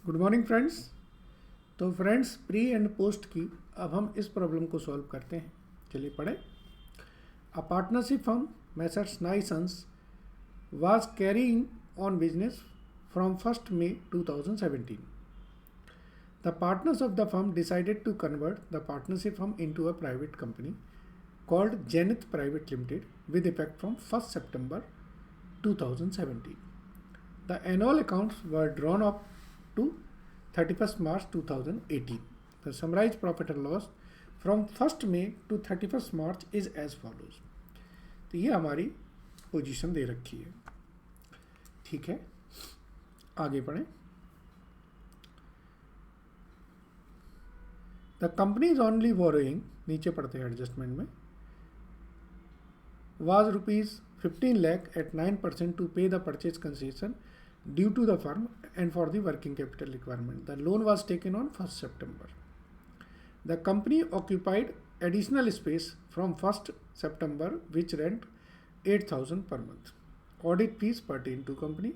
Good morning friends. तो friends, pre and post की अब हम इस प्रॉब्लम को सॉल्व करते हैं। चलिए पढ़ें। अ पार्टनरशिप फर्म मैसर्स नाई sons was carrying on business from 1st May 2017. The partners of the firm decided to convert the partnership firm into a private company called Zenith Private Limited with effect from 1st September 2017. The annual accounts were drawn up to 31st March 2018. The summarized profit and loss from 1st May to 31st March is as follows. तो ये हमारी position दे रखी है। ठीक है, आगे पढ़ें। The company is only borrowing, नीचे पढ़ते हैं एडजस्टमेंट में, was rupees 15 lakh at 9% to pay the purchase concession due to the firm and for the working capital requirement. The loan was taken on 1st September. The company occupied additional space from 1st September which rent 8,000 per month. Audit fees pertain to company.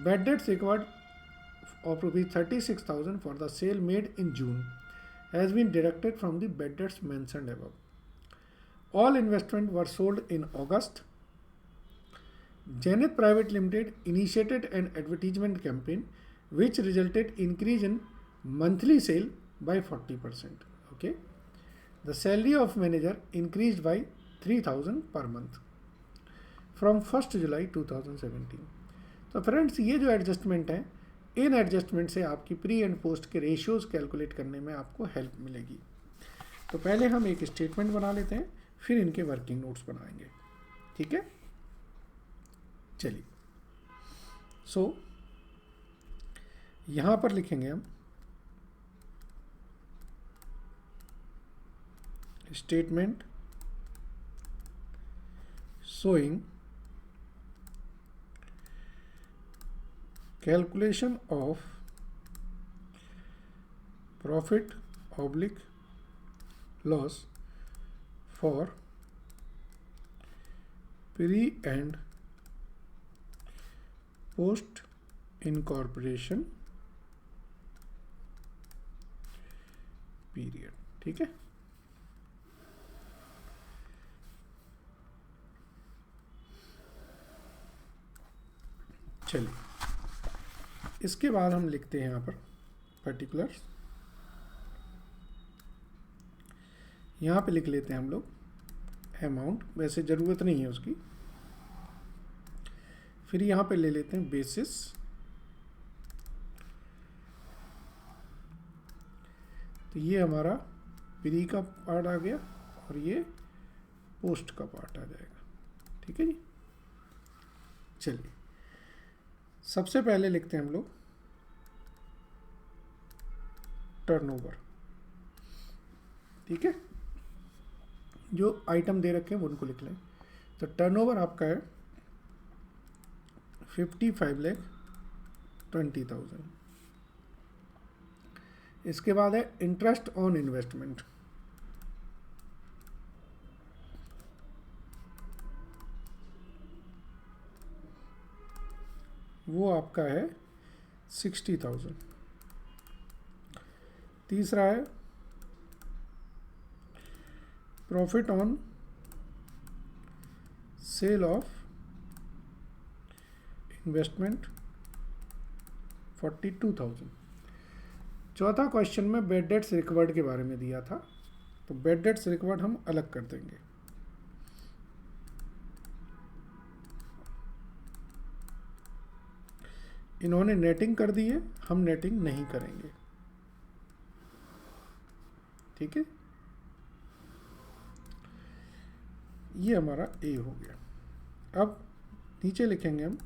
Bad debts recovered of rupees 36,000 for the sale made in June has been deducted from the bad debts mentioned above. All investments were sold in August. Zenith Private Limited initiated an advertisement campaign which resulted increase in monthly sale by 40%. Okay. The salary of manager increased by 3,000 per month from 1st July 2017. तो friends, ये जो adjustment है, इन adjustment से आपकी pre and post के ratios calculate करने में आपको हेल्प मिलेगी। तो पहले हम एक स्टेटमेंट बना लेते हैं, फिर इनके वर्किंग नोट्स बनाएंगे। ठीक है, चलिए। सो यहां पर लिखेंगे हम statement showing calculation of profit oblique loss for pre and post incorporation period। ठीक है, चलिए। इसके बाद हम लिखते हैं यहाँ पर पर्टिकुलर्स। यहाँ पे लिख लेते हैं हम लोग अमाउंट, वैसे ज़रूरत नहीं है उसकी। फिर यहाँ पे ले लेते हैं बेसिस, तो ये हमारा प्री का पार्ट आ गया और ये पोस्ट का पार्ट आ जाएगा। ठीक है जी, चलिए। सबसे पहले लिखते हैं हम लोग टर्नओवर। ठीक है, जो आइटम दे रखे हैं वो उनको लिख लें। तो टर्नओवर आपका है 55,20,000। इसके बाद है इंटरेस्ट ऑन इन्वेस्टमेंट, वो आपका है 60,000। तीसरा है profit on sale of investment 42,000। चौथा क्वेश्चन में बैड डेट्स रिकवर्ड के बारे में दिया था, तो बैड डेट्स रिकवर्ड हम अलग कर देंगे। इन्होंने नेटिंग कर दी है, हम नेटिंग नहीं करेंगे। ठीक है, ये हमारा ए हो गया। अब नीचे लिखेंगे हम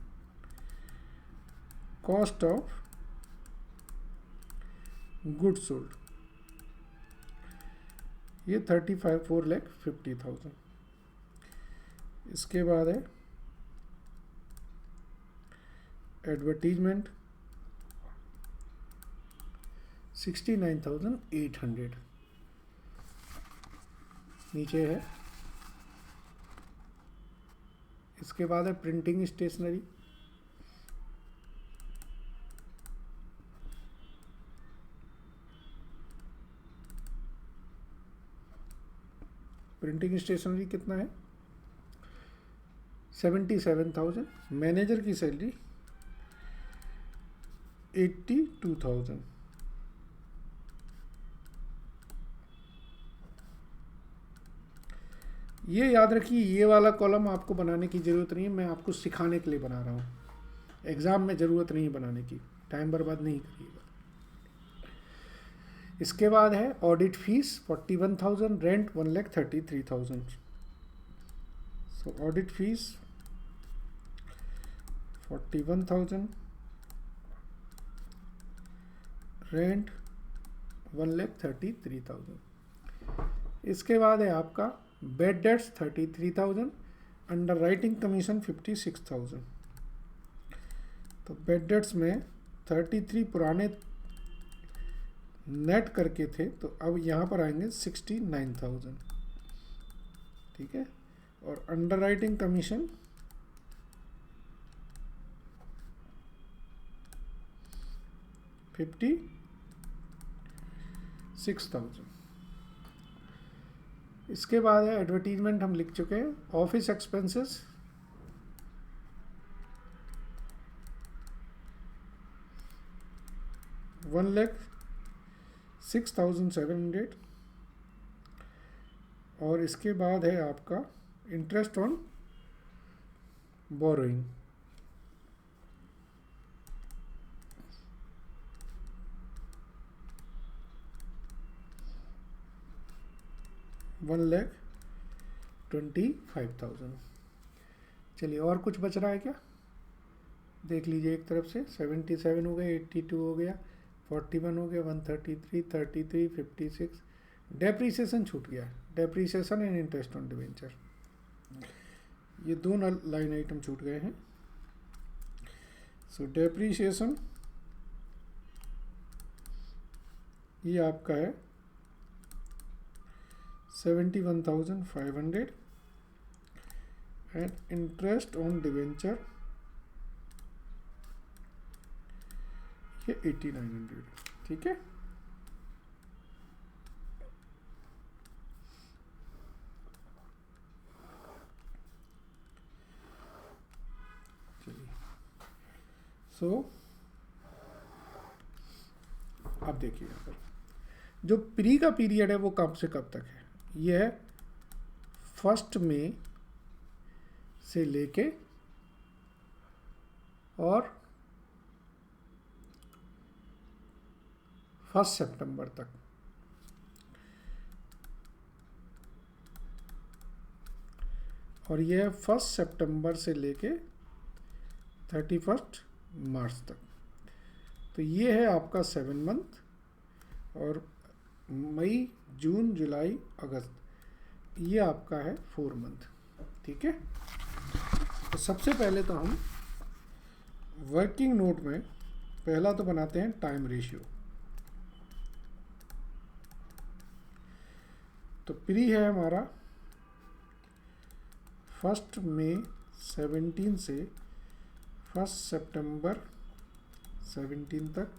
कॉस्ट ऑफ गुड्स सोल्ड, ये 4,50,000। इसके बाद है एडवर्टीजमेंट 69,800। नीचे है, इसके बाद है प्रिंटिंग स्टेशनरी प्रिंटिंग स्टेशनरी कितना है 77,000, मैनेजर की सैलरी 82,000। ये याद रखिए, ये वाला कॉलम आपको बनाने की ज़रूरत नहीं है, मैं आपको सिखाने के लिए बना रहा हूँ, एग्ज़ाम में ज़रूरत नहीं बनाने की, टाइम बर्बाद नहीं करिएगा। इसके बाद है ऑडिट फीस 41,000, रेंट 1,33,000। सो ऑडिट फीस 41,000, रेंट 1,33,000। इसके बाद है आपका bad debts 33,000, under writing commission 56,000। तो बेड डेट्स में 33 पुराने नेट करके थे, तो अब यहाँ पर आएंगे 69,000, ठीक है। और अंडर राइटिंग कमीशन 56,000। इसके बाद है एडवर्टीजमेंट, हम लिख चुके हैं। Office expenses 1,06,700। और इसके बाद है आपका इंटरेस्ट ऑन बोरोइंग 1,25,000। चलिए, और कुछ बच रहा है क्या, देख लीजिए। एक तरफ से 77 हो गया, 82 हो गया, 41 हो गया, 133, 33, 56। डेप्रीसिएशन छूट गया, depreciation and interest on debenture, ये दो लाइन आइटम छूट गए हैं। सो डेप्रीसिएशन ये आपका है 71,500 एंड इंटरेस्ट ऑन डिवेंचर ये 8,900, ठीक है। चलिए, सो अब देखिए यहाँ पर जो प्री का पीरियड है वो कब से कब तक है, ये है 1 मई से लेके और 1 सितंबर तक। और ये है 1 सितंबर से लेके 31 मार्च तक। तो ये है आपका 7 मंथ, और मई, जून, जुलाई, अगस्त ये आपका है 4 मंथ, ठीक है। तो सबसे पहले तो हम वर्किंग नोट में पहला तो बनाते हैं टाइम रेशियो। तो प्री है हमारा 1 मई 17 से 1 सितंबर 17 तक,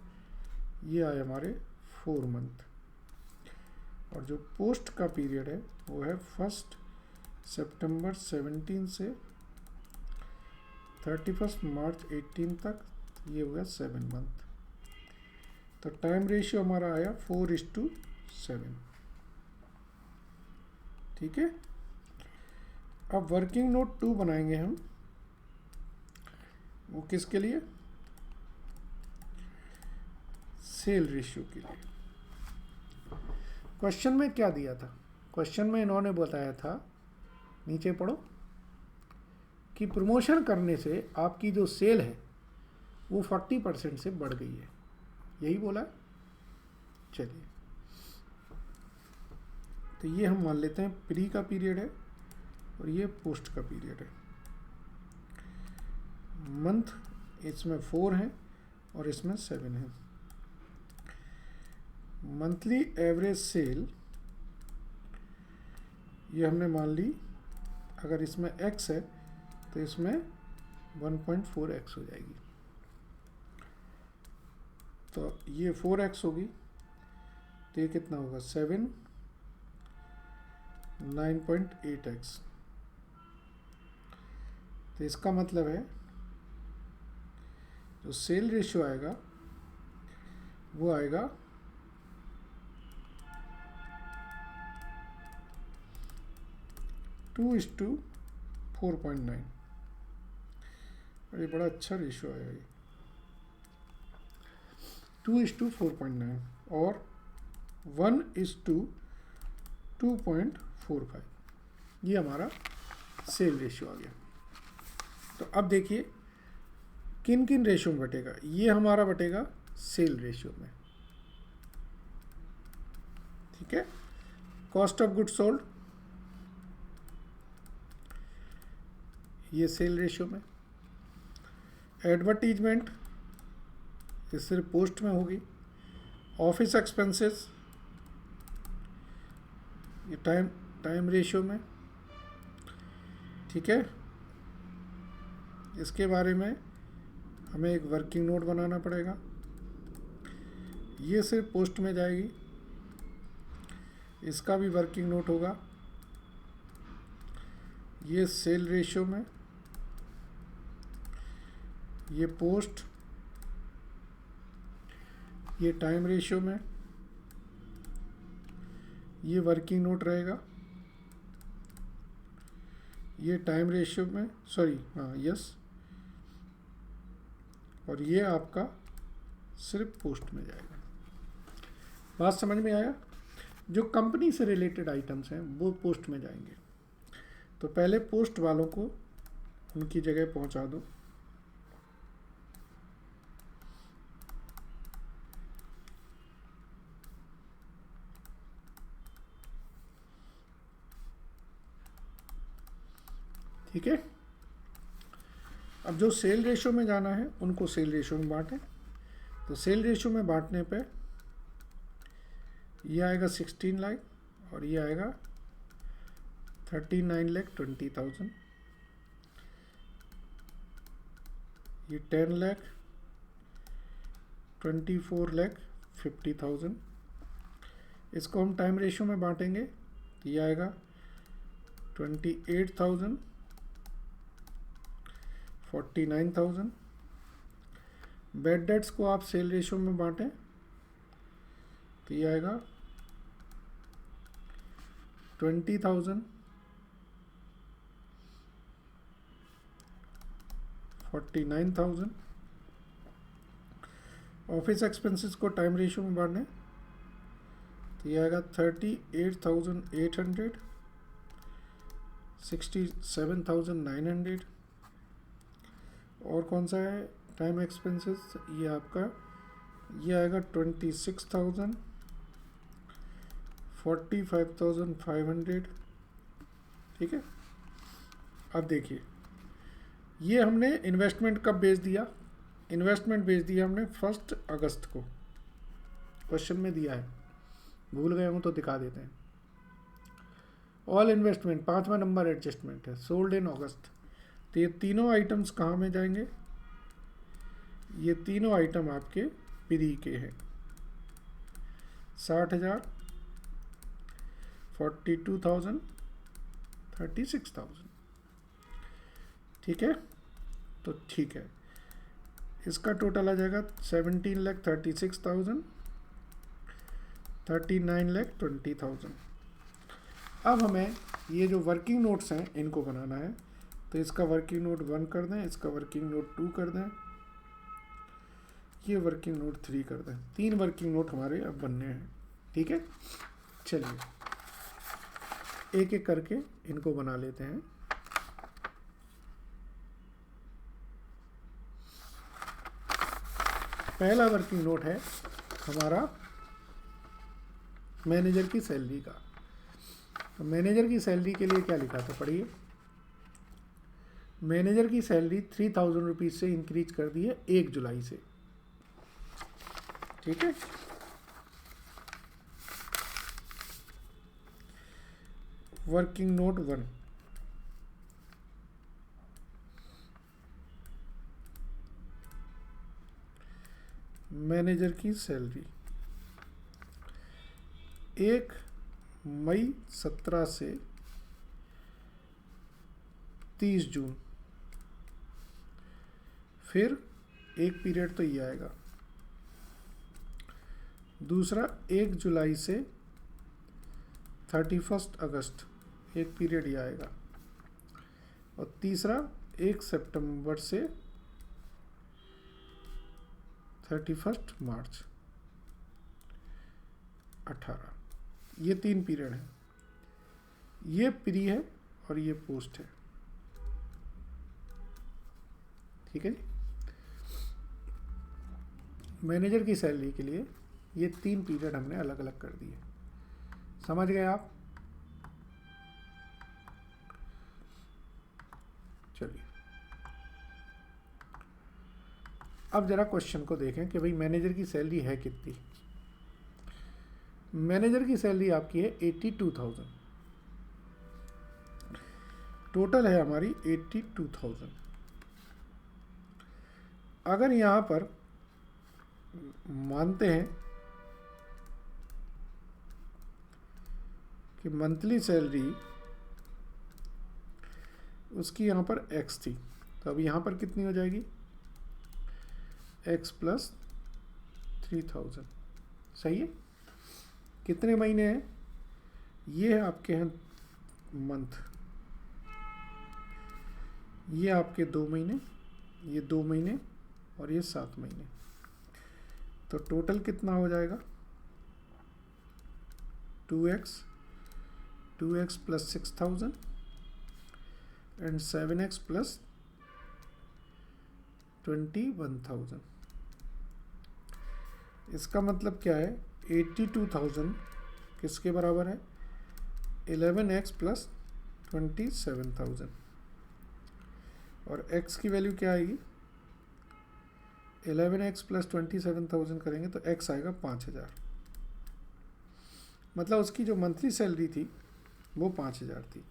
ये आए हमारे 4 मंथ। और जो पोस्ट का पीरियड है वो है 1 सितंबर 17 से 31 मार्च 18 तक, ये हो गया 7 मंथ। तो टाइम रेशियो हमारा आया 4:7, ठीक है। अब वर्किंग नोट 2 बनाएंगे हम, वो किसके लिए, सेल रेशियो के लिए। क्वेश्चन में क्या दिया था, क्वेश्चन में इन्होंने बताया था, नीचे पढ़ो, कि प्रमोशन करने से आपकी जो सेल है वो 40% से बढ़ गई है, यही बोला। चलिए, तो ये हम मान लेते हैं प्री का पीरियड है और ये पोस्ट का पीरियड है। मंथ इसमें 4 हैं और इसमें 7 है। मंथली एवरेज सेल ये हमने मान ली, अगर इसमें x है तो इसमें 1.4x हो जाएगी। तो ये 4x होगी, तो ये कितना होगा 7 9.8x। तो इसका मतलब है जो सेल रेशियो आएगा वो आएगा 2:4.9। ये बड़ा अच्छा रेशियो आएगा ये, 2:4.9 और 1:2.45। ये हमारा सेल रेशियो आ गया। तो अब देखिए किन किन रेशियो में बटेगा। ये हमारा बटेगा सेल रेशियो में, ठीक है। कॉस्ट ऑफ गुड्स सोल्ड ये सेल रेशियो में। एडवर्टीजमेंट ये सिर्फ पोस्ट में होगी। ऑफिस एक्सपेंसेस ये टाइम रेशियो में, ठीक है। इसके बारे में हमें एक वर्किंग नोट बनाना पड़ेगा। ये सिर्फ पोस्ट में जाएगी, इसका भी वर्किंग नोट होगा। ये सेल रेशियो में, ये पोस्ट, ये टाइम रेशियो में, ये वर्किंग नोट रहेगा। ये टाइम रेशियो में, सॉरी हाँ यस, और ये आपका सिर्फ पोस्ट में जाएगा। बात समझ में आया। जो कंपनी से रिलेटेड आइटम्स हैं वो पोस्ट में जाएंगे। तो पहले पोस्ट वालों को उनकी जगह पहुंचा दो। ठीक है। अब जो सेल रेशियो में जाना है उनको सेल रेशियो में बांटें। तो सेल रेशियो में बांटने पे ये आएगा 16 लाख और ये आएगा 39,20,000। ये 10 लाख, 24,50,000। इसको हम टाइम रेशियो में बांटेंगे। ये आएगा 28,000, 49,000। बेड डेट्स को आप सेल रेशियो में बांटें तो ये आएगा 20,000, 49,000। ऑफिस एक्सपेंसेस को टाइम रेशियो में बांटें तो ये आएगा 38,800, 67,900। और कौन सा है टाइम एक्सपेंसेस, ये आपका ये आएगा 26,000, 45,500। ठीक है। अब देखिए ये हमने इन्वेस्टमेंट कब भेज दिया। इन्वेस्टमेंट भेज दिया हमने 1 अगस्त को। क्वेश्चन में दिया है, भूल गए हूँ तो दिखा देते हैं। ऑल इन्वेस्टमेंट 5वां नंबर एडजस्टमेंट है, सोल्ड इन अगस्त। तो ये तीनों आइटम्स कहाँ में जाएंगे। ये तीनों आइटम आपके प्री के हैं। 60,000, 42,000, 36,000। ठीक है। तो ठीक है, इसका टोटल आ जाएगा 17,36,000, 39,20,000। अब हमें ये जो वर्किंग नोट्स हैं इनको बनाना है। तो इसका वर्किंग नोट 1 कर दें, इसका वर्किंग नोट 2 कर दें, ये वर्किंग नोट 3 कर दें। 3 वर्किंग नोट हमारे अब बनने हैं। ठीक है। चलिए एक एक करके इनको बना लेते हैं। पहला वर्किंग नोट है हमारा मैनेजर की सैलरी का। तो मैनेजर की सैलरी के लिए क्या लिखा था, पढ़िए। मैनेजर की सैलरी 3,000 रुपीज़ से इंक्रीज कर दी है 1 जुलाई से। ठीक है। वर्किंग नोट 1, मैनेजर की सैलरी 1 मई 17 से 30 जून, फिर एक पीरियड तो ये आएगा, दूसरा 1 जुलाई से 31 अगस्त, एक पीरियड ये आएगा, और तीसरा 1 सितंबर से 31 मार्च 18, ये 3 पीरियड हैं। ये प्री है और ये पोस्ट है। ठीक है जी। मैनेजर की सैलरी के लिए ये 3 पीरियड हमने अलग अलग कर दिए। समझ गए आप? चलिए अब जरा क्वेश्चन को देखें कि भाई मैनेजर की सैलरी है कितनी। मैनेजर की सैलरी आपकी है 82,000, टोटल है हमारी 82,000। अगर यहाँ पर मानते हैं कि मंथली सैलरी उसकी यहाँ पर x थी, तो अब यहाँ पर कितनी हो जाएगी? x plus 3,000। सही है। कितने महीने हैं? ये आपके हैं मंथ, ये आपके 2 महीने, ये 2 महीने और ये 7 महीने, तो टोटल कितना हो जाएगा? 2x plus 6,000 and 7x plus 21,000। इसका मतलब क्या है? 82,000 किसके बराबर है? 11x प्लस 27,000, और x की वैल्यू क्या आएगी? 11x प्लस 27,000 करेंगे तो x आएगा 5,000। मतलब उसकी जो मंथली सैलरी थी वो 5,000 थी।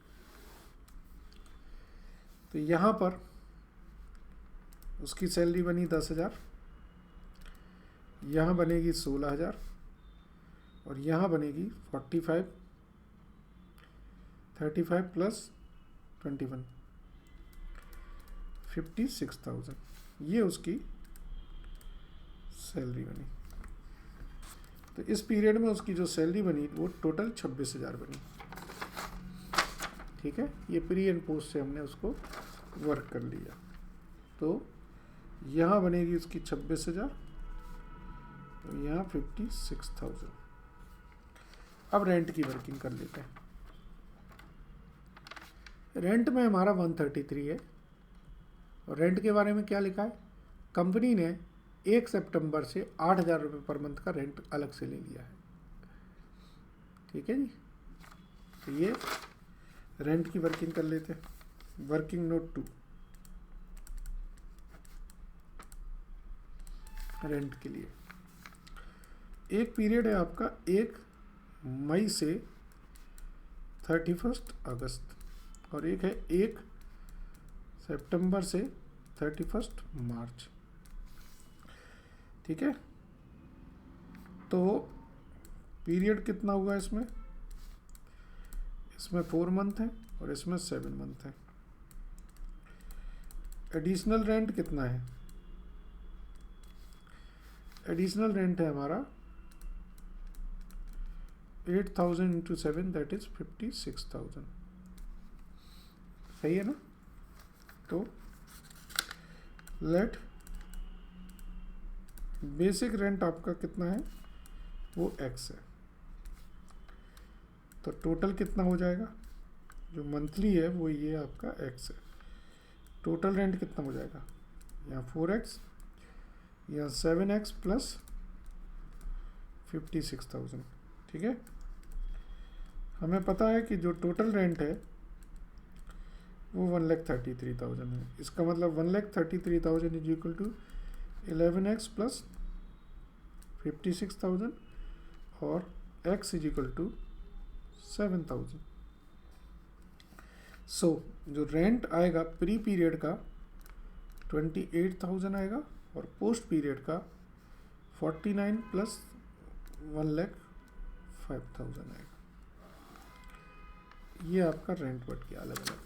तो यहाँ पर उसकी सैलरी बनी 10,000, यहाँ बनेगी 16,000, और यहाँ बनेगी 35 प्लस 21, 56,000। ये उसकी सैलरी बनी। तो इस पीरियड में उसकी जो सैलरी बनी वो टोटल 26,000 बनी। ठीक है। ये प्री एंड पोस्ट से हमने उसको वर्क कर लिया। तो यहाँ बनेगी उसकी 26,000, तो यहाँ 56,000। अब रेंट की वर्किंग कर लेते हैं। रेंट में हमारा 133 है, और रेंट के बारे में क्या लिखा है? कंपनी ने 1 सितंबर से 8,000 रुपये पर मंथ का रेंट अलग से ले लिया है। ठीक है जी। तो ये रेंट की वर्किंग कर लेते हैं। वर्किंग नोट 2 रेंट के लिए। एक पीरियड है आपका 1 मई से 31 अगस्त, और एक है 1 सितंबर से 31 मार्च। ठीक है। तो पीरियड कितना हुआ इसमें? इसमें 4 मंथ है और इसमें 7 मंथ है। एडिशनल रेंट कितना है? एडिशनल रेंट है हमारा 8,000 इंटू 7, दैट इज 56,000। सही है ना? तो लेट बेसिक रेंट आपका कितना है? वो x है। तो टोटल कितना हो जाएगा? जो मंथली है वो ये आपका x है। टोटल रेंट कितना हो जाएगा? यहाँ 4x, यहाँ 7x प्लस 56,000। ठीक है। हमें पता है कि जो टोटल रेंट है वो 1,33,000 है। इसका मतलब 1,33,000 is equal to 11x plus 56,000 और x इज इक्वल टू 7,000। सो जो रेंट आएगा प्री पीरियड का 28,000 आएगा, और पोस्ट पीरियड का 49 प्लस 1,05,000 आएगा। ये आपका रेंट बढ़ गया अलग अलग।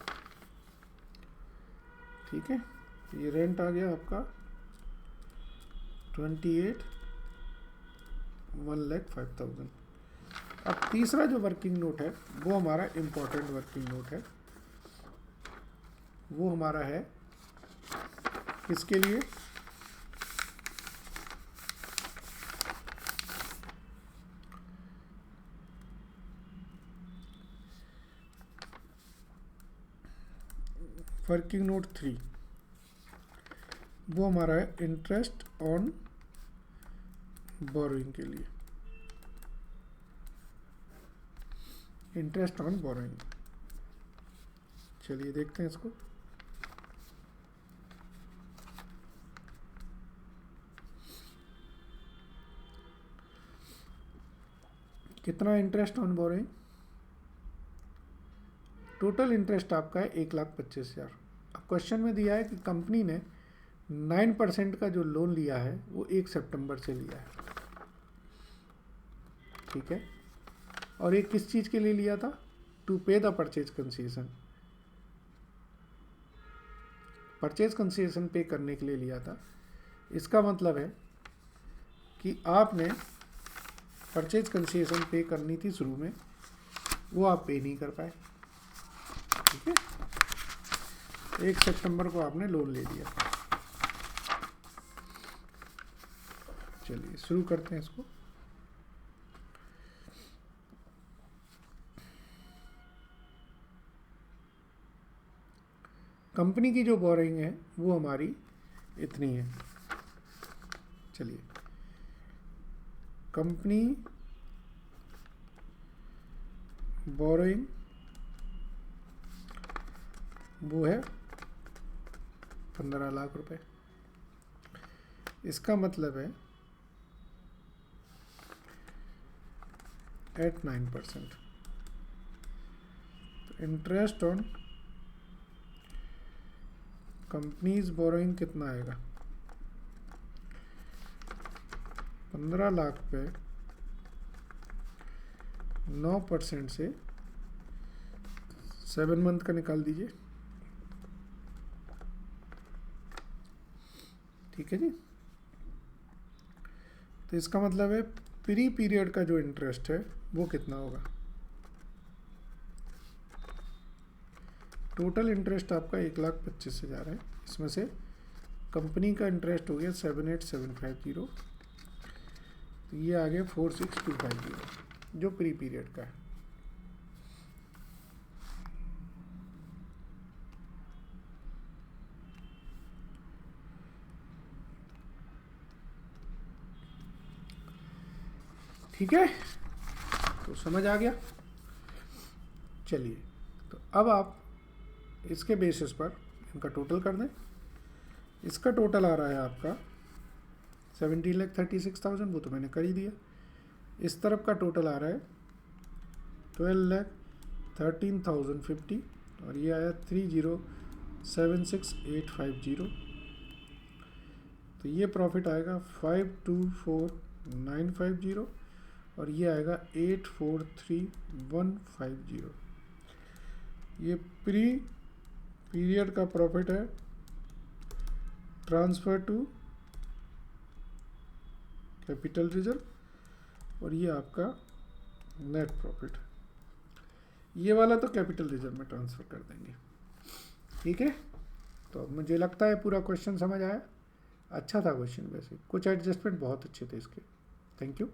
ठीक है, ये रेंट आ गया आपका 28 1,05,000। अब तीसरा जो वर्किंग नोट है वो हमारा इम्पोर्टेंट वर्किंग नोट है, वो हमारा है किसके लिए, वर्किंग नोट 3, वो हमारा है इंटरेस्ट ऑन बोरोइंग के लिए, इंटरेस्ट ऑन बोरोइंग। चलिए देखते हैं इसको। कितना interest on borrowing, total interest आपका है 1,25,000। अब क्वेश्चन में दिया है कि कंपनी ने 9% का जो लोन लिया है वो 1 सितंबर से लिया है, ठीक है, और ये किस चीज़ के लिए लिया था, टू पे the purchase concession, purchase concession पे करने के लिए लिया था। इसका मतलब है कि आपने परचेज कंसेशन पे करनी थी शुरू में, वो आप पे नहीं कर पाए, ठीक है, 1 सितंबर को आपने लोन ले लिया। चलिए शुरू करते हैं इसको। कंपनी की जो बोरिंग है वो हमारी इतनी है। चलिए, कंपनी बोरिंग वो है 15 लाख रुपए। इसका मतलब है at 9%। Interest on companies borrowing कितना आएगा, 15 लाख पे 9% से 7 मंथ का निकाल दीजिए, ठीक है जी। तो इसका मतलब है प्री पीरियड का जो इंटरेस्ट है वो कितना होगा, टोटल इंटरेस्ट आपका 1,25,000 है, इसमें से कंपनी का इंटरेस्ट हो गया 78,750, तो ये आ गया 46,250 जो प्री पीरियड का है। ठीक है, तो समझ आ गया। चलिए, तो अब आप इसके बेसिस पर इनका टोटल कर दें। इसका टोटल आ रहा है आपका 17,36,000, वो तो मैंने कर ही दिया। इस तरफ का टोटल आ रहा है 12,13,050 और ये आया 30,76,850। तो ये प्रॉफिट आएगा 524,950 और ये आएगा 843,150। ये प्री पीरियड का प्रॉफिट है ट्रांसफर टू कैपिटल रिजर्व, और ये आपका नेट प्रॉफिट। ये वाला तो कैपिटल रिजर्व में ट्रांसफर कर देंगे, ठीक है। तो अब मुझे लगता है पूरा क्वेश्चन समझ आया। अच्छा था क्वेश्चन, वैसे कुछ एडजस्टमेंट बहुत अच्छे थे इसके। Thank you.